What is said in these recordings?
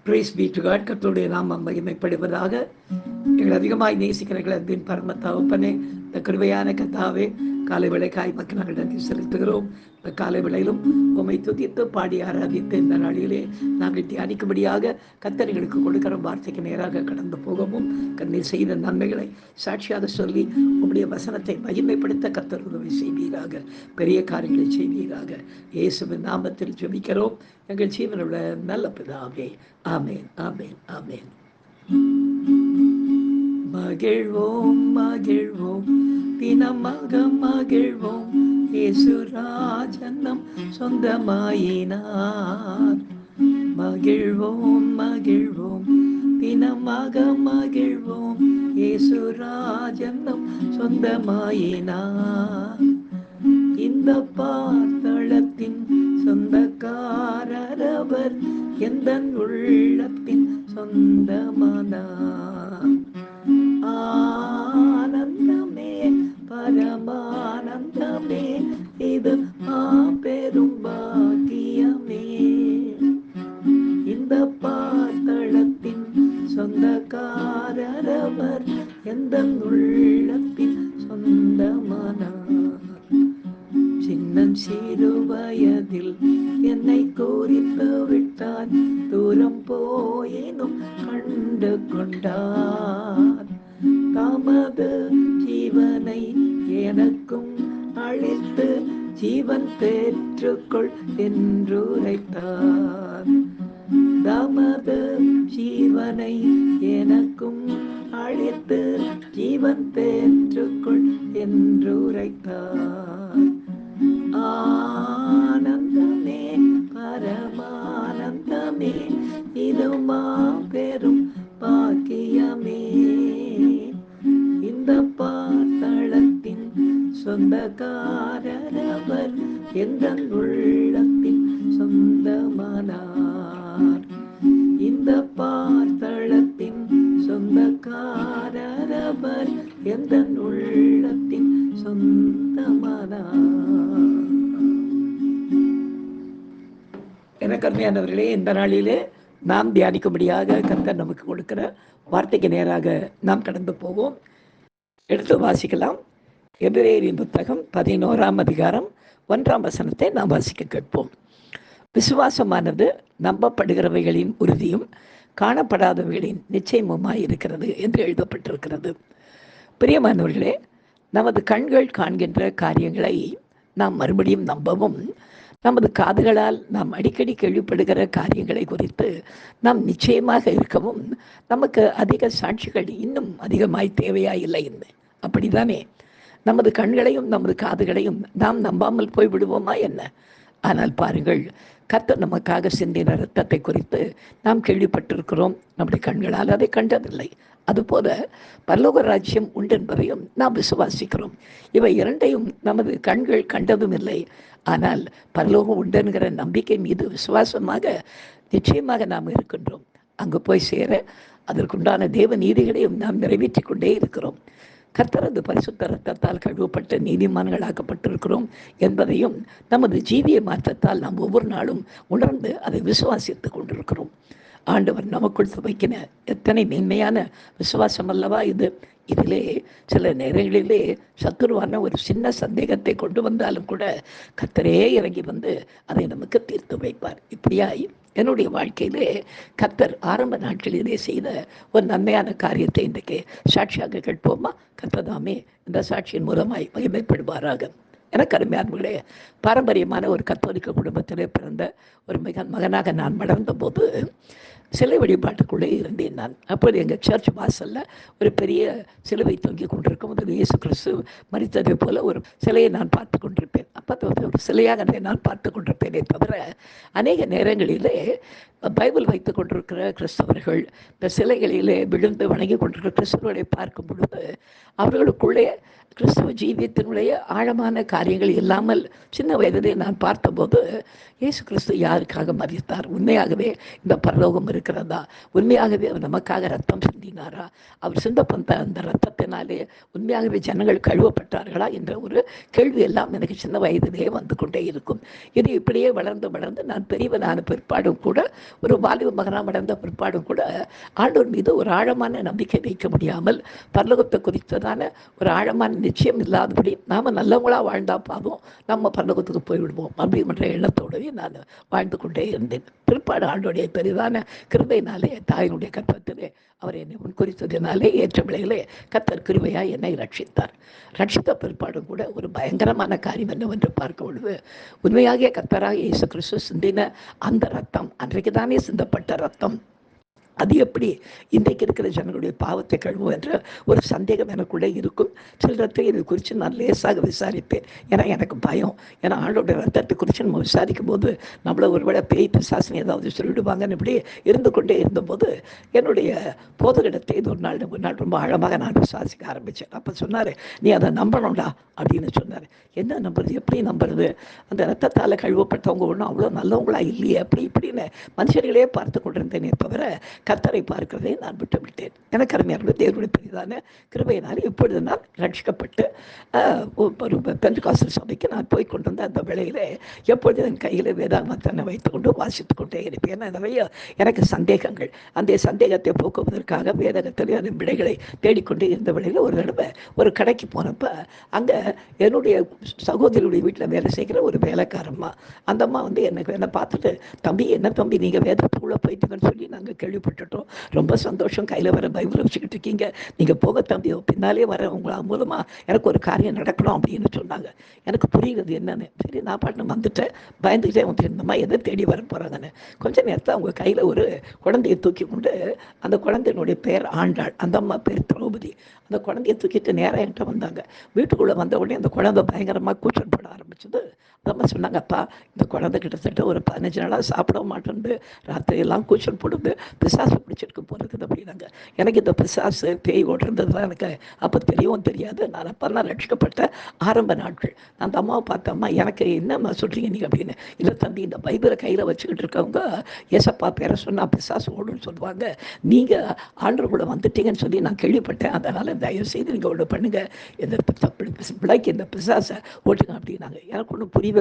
Price B to God. கர்த்தருடைய நாமம் மகிமைப்படுவதாக. எங்களை அதிகமாய் நேசிக்கிறீர்கள் அன்பின் பரம தகப்பனே, இந்த கிருபையான கர்த்தாவே, காலை வேளைக்காய் மக்கள் நாங்கள் நன்றி செலுத்துகிறோம். இந்த காலை வேளையிலும் உம்மை துதித்து பாடி ஆராதித்து இந்த நாளிலே நாங்கள் தியானிக்கும்படியாக கர்த்தர்களுக்கு கொடுக்கிற வார்த்தைக்கு நேராக கடந்து போகவும், கண்ணீர் செய்த நன்மைகளை சாட்சியாக சொல்லி உம்முடைய வசனத்தை மகிமைப்படுத்த கர்த்தர் உதவி செய்வீராக. பெரிய காரியங்களை செய்வீராக. இயேசுவின் நாமத்தில் ஜெபிக்கிறோம் எங்கள் ஜீவனுள்ள நல்ல பிதாவே. ஆமேன், ஆமேன், ஆமேன். மகிழ்வோம் மகிழ்வோம் தினமாக மகிழ்வோம், இயேசுராஜன் நம் சொந்தமாயினார். மகிழ்வோம் மகிழ்வோம் தினமாக மகிழ்வோம், இயேசுராஜன் நம் சொந்தமாயினார். இந்த பார்த்தளத்தின் சொந்தக்காரர் அவர், எந்த உள்ளத்தின் சொந்தமானார். ஆனந்தமே பரமானந்தமே, இது மாபெரும் பாக்கியமே. இந்த பார்த்தளத்தின் சொந்தக்காரர் அவர், எந்த உள்ளத்தின் சொந்தமானார். சின்னம் சிறு வயதில் என்னை குறித்து விட்டார், தூரம் போயினும் கண்டு கொண்டார். தமது ஜீவனை எனக்கும் அளித்து ஜீவன் பெற்றுக்கொள் என்றுரைத்தார். தமது ஜீவனை எனக்கும் அளித்து ஜீவன் பெற்றுக்கொள் என்றுரைத்தார். ஆனந்தமே பரமானந்தமே, இது மாபெரும் பாக்கியமே. இந்த பார்த்தளத்தின் சொந்தக்காரர் அவர், எந்த உள்ளத்தின் சொந்தமானார். இந்த பார்த்தளத்தின் சொந்தக்காரர் அவர், எந்த உள்ளத்தின் சொந்தமானார். எனக்கு அருமையானவர்களே, இந்த நாளிலே நாம் தியானிக்கும்படியாக கர்த்தர் நமக்கு கொடுக்கிற வார்த்தைக்கு நேராக நாம் கடந்து போவோம். எடுத்து வாசிக்கலாம். எபிரேயரின் புத்தகம் 11ஆம் அதிகாரம் 1ஆம் வசனத்தை நாம் வாசிக்க கேட்போம். விசுவாசமானது நம்பப்படுகிறவைகளின் உறுதியும் காணப்படாதவைகளின் நிச்சயமுமாய் இருக்கிறது என்று எழுதப்பட்டிருக்கிறது. பிரியமானவர்களே, நமது கண்கள் காண்கின்ற காரியங்களை நாம் மறுபடியும் நம்பவும், நமது காதுகளால் நாம் அடிக்கடி கேள்விப்படுகிற காரியங்களை குறித்து நாம் நிச்சயமாக இருக்கவும் நமக்கு அதிக சாட்சிகள் இன்னும் அதிகமாய் தேவையாயில்லை. அப்படித்தானே? நமது கண்களையும் நமது காதுகளையும் நாம் நம்பாமல் போய்விடுவோமா என்ன? ஆனால் பாருங்கள், கர்த்தர் நமக்காக சிந்தின இரத்தத்தை குறித்து நாம் கேள்விப்பட்டிருக்கிறோம். நம்முடைய கண்களால் அதை கண்டதில்லை. அதுபோல பரலோக ராஜ்யம் உண்டு என்பதையும் நாம் விசுவாசிக்கிறோம். இவை இரண்டையும் நமது கண்கள் கண்டதும் இல்லை. ஆனால் பரலோகம் உண்டுங்கிற நம்பிக்கை மீது விசுவாசமாக நிச்சயமாக நாம் இருக்கின்றோம். அங்கு போய் சேர அதற்குண்டான தேவ நீதிகளையும் நாம் நிறைவேற்றி கொண்டே இருக்கிறோம். கர்த்தரது பரிசுத்த இரத்தத்தால் கழுவப்பட்ட நீதிமான்களாக்கப்பட்டிருக்கிறோம் என்பதையும் நமது ஜீவிய மாற்றத்தால் நாம் ஒவ்வொரு நாளும் உணர்ந்து அதை விசுவாசித்து கொண்டிருக்கிறோம். ஆண்டவர் நமக்குள் துவைக்கின எத்தனை மேன்மையான விசுவாசம் அல்லவா இது! இதிலே சில நேரங்களிலே சத்துருவான ஒரு சின்ன சந்தேகத்தை கொண்டு வந்தாலும் கூட கர்த்தரே இறங்கி வந்து அதை நமக்கு தீர்த்து வைப்பார். இப்படியாய் என்னுடைய வாழ்க்கையிலே கர்த்தர் ஆரம்ப நாட்களிலே செய்த ஒரு நன்மையான காரியத்தை இன்றைக்கு சாட்சியாக கேட்போமா? கர்த்ததாமே இந்த சாட்சியின் மூலமாய் மகிமைப்படுவாராக. எனக்கு அருமையானவர்களே, பாரம்பரியமான ஒரு கத்தோலிக்க குடும்பத்திலே பிறந்த ஒரு மகனாக நான் வளர்ந்த போது சிலை வழிபாட்டுக்குள்ளே இருந்தேன் நான். அப்போது எங்கள் சர்ச் வாசலில் ஒரு பெரிய சிலுவை தொங்கி கொண்டிருக்கும். அது இயேசு கிறிஸ்து மரித்ததை போல ஒரு சிலையை நான் பார்த்து கொண்டிருப்பேன். அப்போ ஒரு சிலையாக அதை நான் பார்த்து கொண்டிருப்பேனே தவிர, அநேக நேரங்களிலே பைபிள் வைத்து கொண்டிருக்கிற கிறிஸ்தவர்கள் இந்த சிலைகளிலே விழுந்து வணங்கி கொண்டிருக்கிற கிறிஸ்தவர்களை பார்க்கும் பொழுது அவர்களுக்குள்ளே கிறிஸ்தவ ஜீவியத்தினுடைய ஆழமான காரியங்கள் இல்லாமல் சின்ன வயதிலே நான் பார்த்தபோது இயேசு கிறிஸ்து யாருக்காக மரித்தார்? உண்மையாகவே இந்த பரலோகம் இருக்கிறதா? உண்மையாகவே அவர் நமக்காக ரத்தம் சிந்தினாரா? அவர் சிந்தப்பட்ட அந்த ரத்தத்தினாலே உண்மையாகவே ஜனங்கள் கழுவப்பட்டார்களா என்ற ஒரு கேள்வி எல்லாம் எனக்கு சின்ன வயதிலே வந்து கொண்டே இருக்கும். இது இப்படியே வளர்ந்து வளர்ந்து நான் பெரியவனான பிற்பாடும் கூட, ஒரு வாலிப மகனாக வளர்ந்த பிற்பாடும் கூட ஆண்டவர் மீது ஒரு ஆழமான நம்பிக்கை வைக்க முடியாமல், பரலோகத்தை குறித்ததான ஒரு ஆழமான நிச்சயம் இல்லாதபடி நாம் நல்லவங்களாக வாழ்ந்தா பாவம், நம்ம பரலோகத்துக்கு போய்விடுவோம் அப்படின்ற எண்ணத்தோடவே நான் வாழ்ந்து கொண்டே இருந்தேன். பிற்பாடு ஆண்டோடைய பெரிதான கிருபையினாலே, தாயினுடைய கற்பத்திலே அவர் என்னை முன்குறித்ததினாலே ஏற்ற விலையிலே கர்த்தர் கிருபையாய் என்னை ரட்சித்தார். ரட்சித்த பிற்பாடும் கூட ஒரு பயங்கரமான காரியம் என்னவென்று பார்க்க பொழுது, உண்மையாகிய கர்த்தராக இயேசு கிறிஸ்து சிந்தின அந்த ரத்தம், அன்றைக்கு தானே சிந்தப்பட்ட ரத்தம், அது எப்படி இன்றைக்கு இருக்கிற ஜனங்களுடைய பாவத்தை கழுவும் என்ற ஒரு சந்தேகம் எனக்குள்ளே இருக்கும். சிலரத்தை இதை குறித்து நான் லேசாக விசாரிப்பேன். ஏன்னா எனக்கு பயம். ஏன்னா ஆண்டோட ரத்தத்தை குறித்து நம்ம விசாரிக்கும் போது நம்மளை ஒருவேளை பேய் பிசாசினி ஏதாவது சொல்லிவிடுவாங்கன்னு இப்படி இருந்து கொண்டே இருந்தபோது என்னுடைய போதகிடத்தை இது ஒரு நாள் ரொம்ப ஆழமாக நான் விசாரிக்க ஆரம்பித்தேன். அப்போ சொன்னார், நீ அதை நம்பணும்டா அப்படின்னு சொன்னார். என்ன நம்புறது? எப்படி நம்புறது? அந்த ரத்தத்தால் கழுவப்பட்டவங்க ஒன்றும் அவ்வளோ நல்லவங்களா இல்லையே அப்படி இப்படின்னு மனுஷர்களே பார்த்து கொண்டிருந்தேனே தவிர கர்த்தரை பார்க்கிறதை நான் விட்டுவிட்டேன். எனக்கு அருமையான தேவனுடைய பெரிதான கிருபையினால் இப்பொழுது நான் ரட்சிக்கப்பட்டு ஒரு பெந்தெகோஸ்தே சபைக்கு நான் போய் கொண்டு வந்த அந்த வேளையிலே எப்பொழுது என் கையில் வேதாகமத்தை வைத்துக்கொண்டு வாசித்து கொண்டே இருப்பேன். ஏன்னா நிறைய எனக்கு சந்தேகங்கள், அந்த சந்தேகத்தை போக்குவதற்காக வேதகத்தில் அந்த விடைகளை தேடிக்கொண்டே இருந்த வேளையில் ஒரு தடவை ஒரு கடைக்கு போனப்போ அங்கே என்னுடைய சகோதரியுடைய வீட்டில் வேலை செய்கிற ஒரு வேலைக்காரம்மா, அந்த அம்மா வந்து என்னை பார்த்துட்டு, தம்பி என்ன தம்பி நீங்கள் வேதத்துக்குள்ளே போயிட்டீங்கன்னு சொல்லி நாங்கள் கேள்விப்பட்டோம், ரொம்ப சந்தோஷம், கையில் வர பைபிள் வச்சுக்கிட்டு இருக்கீங்க, நீங்கள் போக தம்பி, பின்னாலே வர உங்களா மூலமாக எனக்கு ஒரு காரியம் நடக்கணும் அப்படின்னு சொன்னாங்க. எனக்கு புரியுது என்னன்னு. சரி, நான் பாட்டு வந்துட்டேன், பயந்துக்கிட்டே வந்து இருந்தம்மா எதை தேடி வர போகிறாங்கன்னு. கொஞ்சம் நேரத்தில் அவங்க கையில் ஒரு குழந்தையை தூக்கி கொண்டு, அந்த குழந்தையினுடைய பேர் ஆண்டாள், அந்த அம்மா பேர் திரௌபதி, அந்த குழந்தையை தூக்கிட்டு நேராக என்கிட்ட வந்தாங்க. வீட்டுக்குள்ளே வந்த உடனே அந்த குழந்தை பயங்கரமாக கூச்சல் போட ஆரம்பிச்சது. அம்மா சொன்னாங்க, அப்பா இந்த குழந்தை கிட்டத்தட்ட ஒரு 15 நாளாக சாப்பிட மாட்டேன்னு ராத்திரியெல்லாம் கூச்சல் போடுது, பிசாசு பிடிச்சிருக்கு போகிறது அப்படின்னாங்க. எனக்கு இந்த பிசாசு பேய் ஓடுறதுலாம் எனக்கு அப்போ தெரியவும் தெரியாது. நான் அப்போ தான் ரட்சிக்கப்பட்ட ஆரம்ப நாட்கள். அந்த அம்மாவை பார்த்த, அம்மா எனக்கு என்னம்மா சொல்கிறீங்க நீங்கள் அப்படின்னு. இல்லை தம்பி, இந்த பைபிளை கையில் வச்சுக்கிட்டு இருக்கவங்க ஏசப்பா பேரை சொன்னால் பிசாசு ஓடுன்னு சொல்லுவாங்க, நீங்கள் ஆண்டவர்குள்ளே வந்துட்டீங்கன்னு சொல்லி நான் கேள்விப்பட்டேன், அதனால் தயவுசெய்து நீங்கள் ஒன்று பண்ணுங்கள், இந்த பிள்ளைக்கு இந்த பிசாசை ஓட்டுங்க அப்படின்னாங்க. எனக்கு ஒன்றும் புரியல.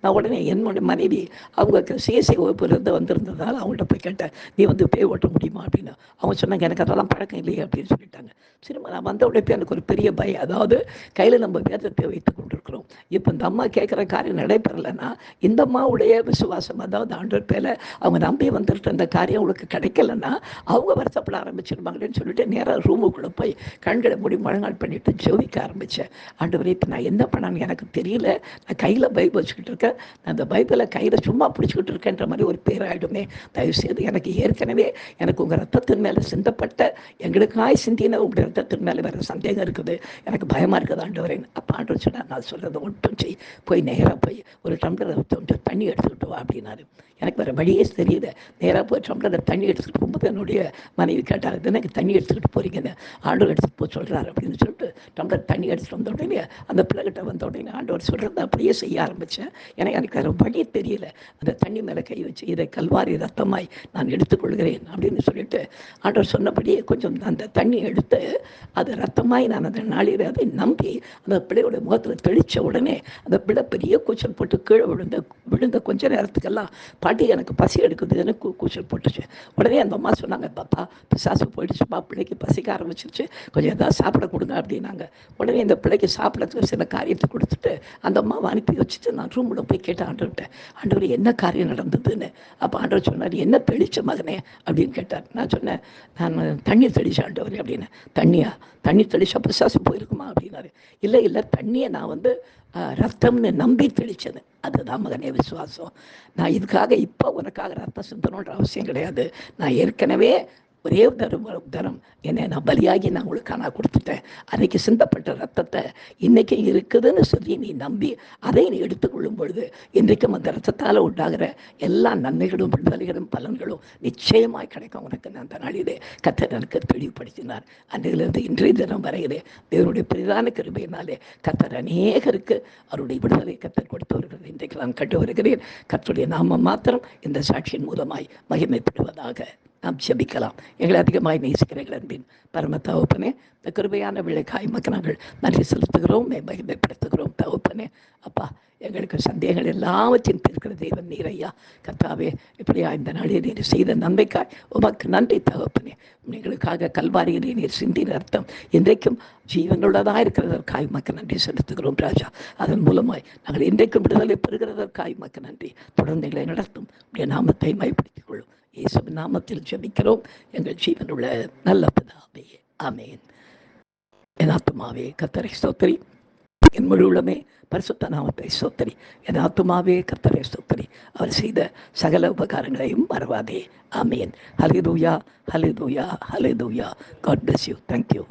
நான் உடனே என்னுடைய மனைவி அவங்க சிஎஸ்ஐ வகுப்புலேருந்து வந்திருந்ததால் அவங்கள்ட்ட போய் கேட்டேன், நீ வந்து பேய் ஓட்ட முடியுமா அப்படின்னு. அவங்க சொன்னாங்க, எனக்கு அதெல்லாம் பழக்கம் இல்லையே அப்படின்னு சொல்லிட்டாங்க. சரி, நான் வந்த உடனே எனக்கு ஒரு பெரிய பயம். அதாவது கையில் நம்ம வேதத்தை வைத்து கொண்டிருக்கிறோம். இப்போ இந்த அம்மா கேட்குற காரியம் நடைபெறலைன்னா இந்த அம்மாவுடைய விசுவாசம், அதாவது ஆண்டவர் பேரை அவங்க நம்பி வந்துட்டு அந்த காரியம் அவங்களுக்கு கிடைக்கலன்னா அவங்க வருத்தப்பட ஆரம்பிச்சிருவாங்களேன்னு சொல்லிட்டு நேராக ரூமுக்குள்ளே போய் கண்களை மூடி முழங்கால் பண்ணிட்டு ஜெபிக்க ஆரம்பித்தேன். ஆண்டவரே, இப்போ நான் என்ன பண்ணான்னு எனக்கு தெரியல, நான் கையில் பைபிள் வச்சுக்கிட்டு இருக்கேன், நான் அந்த பைபிளை கையில் சும்மா பிடிச்சிக்கிட்டு இருக்கேன்ற மாதிரி ஒரு பேராயிடுமே, தயவுசெய்து எனக்கு ஏற்கனவே எனக்கு உங்கள் ரத்தத்தின் மேலே சிந்தப்பட்ட, எங்களுக்காய் சிந்தின உங்கள் ரத்தத்தின் மேலே வேறு சந்தேகம் இருக்குது, எனக்கு பயமாக இருக்குது ஆண்டவரே. அப்போ ஆண்டவர் சொன்னார், நான் சொல்கிறத ஒன்றும் செய், போய் நேராக போய் ஒரு டம்ளர் தண்ணி எடுத்துக்கிட்டு வா அப்படின்னாரு. எனக்கு வேறு வழியே தெரியல. நேராக போய் டம்ளர் தண்ணி எடுத்துக்கிட்டு போகும்போது என்னுடைய மனைவி கேட்டார், எனக்கு தண்ணி எடுத்துக்கிட்டு போகிறீங்கன்னு ஆண்டவர் எடுத்துகிட்டு போய் சொல்கிறார் அப்படின்னு சொல்லிட்டு டம்ளர் தண்ணி எடுத்துகிட்டு வந்த உடனே அந்த பிள்ளைகிட்ட வந்த உடனே ஆண்டவர் சொல்கிறத அப்படியே செய்ய ஆரம்பித்தேன். ஏன்னா எனக்கு வேறு வழி தெரியல. அந்த தண்ணி மேலே கை வச்சு, இதை கல்வாரி ரத்தமாய் நான் எடுத்துக்கொள்கிறேன் அப்படின்னு சொல்லிட்டு ஆண்டவர் சொன்னபடியே கொஞ்சம் அந்த தண்ணி எடுத்து அது ரத்தமாய் நான் அந்த நாளில் அதை நம்பி அந்த பிள்ளையோட முகத்தில் தெளித்த உடனே அந்த பிள்ளை பெரிய கூச்சல் போட்டு கீழே விழுந்த கொஞ்ச நேரத்துக்கெல்லாம், பாட்டி எனக்கு பசி எடுக்குதுன்னு கூச்சல் போட்டுச்சு. உடனே அந்த அம்மா சொன்னாங்க, பாப்பா பிசாசு போயிடுச்சுப்பா, பிள்ளைக்கு பசிக்க ஆரம்பிச்சிருச்சு, கொஞ்சம் எதாவது சாப்பிட கொடுங்க அப்படின்னாங்க. உடனே இந்த பிள்ளைக்கு சாப்பிட்றதுக்கு சில காரியத்தை கொடுத்துட்டு அந்த அம்மாவை அனுப்பி வச்சுட்டு நான் ரூமில் போய் கேட்டேன் ஆண்டவர்கிட்ட, ஆண்டவர் என்ன காரியம் நடந்ததுன்னு. அப்போ ஆண்டவர் சொன்னார், என்ன தெளிச்ச மகனே அப்படின்னு கேட்டார். நான் சொன்னேன், நான் தண்ணி தெளிச்சேன் ஆண்டவர் அப்படின்னு. தண்ணி தெளிச்சா பிசாசு போயிருக்குமா அப்படின்னாரு. இல்லை தண்ணியை நான் வந்து ரத்தம்னு நம்பி தெளித்தது, அதுதான் மகனே விசுவாசம். நான் இதுக்காக இப்போ உனக்காக ரத்தம் சிந்தணுன்ற அவசியம் கிடையாது. நான் ஏற்கனவே ஒரே தரம் என்னை நான் பலியாகி நான் உங்களுக்கு நான் கொடுத்துட்டேன். அன்னைக்கு சிந்தப்பட்ட ரத்தத்தை இன்றைக்கி இருக்குதுன்னு சொல்லி நீ நம்பி அதை நீ எடுத்துக்கொள்ளும் பொழுது இன்றைக்கும் அந்த ரத்தத்தால் உண்டாகிற எல்லா நன்மைகளும் விடுதலைகளும் பலன்களும் நிச்சயமாய் கிடைக்கும் உனக்கு. அந்த நாளிலே கர்த்தர் எனக்கு தெளிவுபடுத்தினார். அன்றையிலிருந்து இன்றைய தினம் வரையிலே தேவனுடைய பெரிதான கிருபையினாலே கர்த்தர் அநேகருக்கு அவருடைய விடுதலை கர்த்தர் கொடுத்து வருகிறது இன்றைக்கு நான் கண்டு வருகிறேன். கர்த்தருடைய நாமம் மாத்திரம் இந்த சாட்சியின் மூலமாய் மகிமைப்படுவதாக. நாம் ஜெபிக்கலாம். எங்களை அதிகமாய் நேசிக்கிறீர்கள் அன்பின் பரம தகப்பனே, இந்த கிருபையான விளைக்காய் மக்கள் நாங்கள் நன்றி செலுத்துகிறோம், மகிமைப்படுத்துகிறோம் தகப்பனே. அப்பா, எங்களுக்கு சந்தேகங்கள் எல்லாவற்றையும் தீர்க்கிற தேவன் நீரையா. கர்த்தாவே, இப்படியா இந்த நாளில் நீர் செய்த நன்மைக்காய் உமக்கு நன்றி தகப்பனே. எங்களுக்காக கல்வாரியிலே நீர் சிந்தின அர்த்தம் இன்றைக்கும் ஜீவனுள்ளதாக இருக்கிறதற்காய் மக்கள் நன்றி செலுத்துகிறோம் ராஜா. அதன் மூலமாய் நாங்கள் இன்றைக்கும் விடுதலை பெறுகிறதற்காய் மக்கள் நன்றி. தொடர்ந்து எங்களை நடத்தும் உடைய நாமத்தை மைப்படுத்திக் கொள்ளும். இயேசுவின் நாமத்தில் ஜெபிக்கிறோம் எங்கள் ஜீவனுள்ள நல்ல பிதாவே, ஆமென். என் ஆத்துமாவே கர்த்தரை ஸ்தோத்திரி, என் முழு உள்ளமே பரிசுத்த நாமத்தை ஸ்தோத்திரி. என் ஆத்துமாவே கர்த்தரை ஸ்தோத்திரி, அவர் செய்த சகல உபகாரங்களையும் மறவாதே. ஆமென். ஹல்லேலூயா, ஹல்லேலூயா, ஹல்லேலூயா. God bless you. Thank you.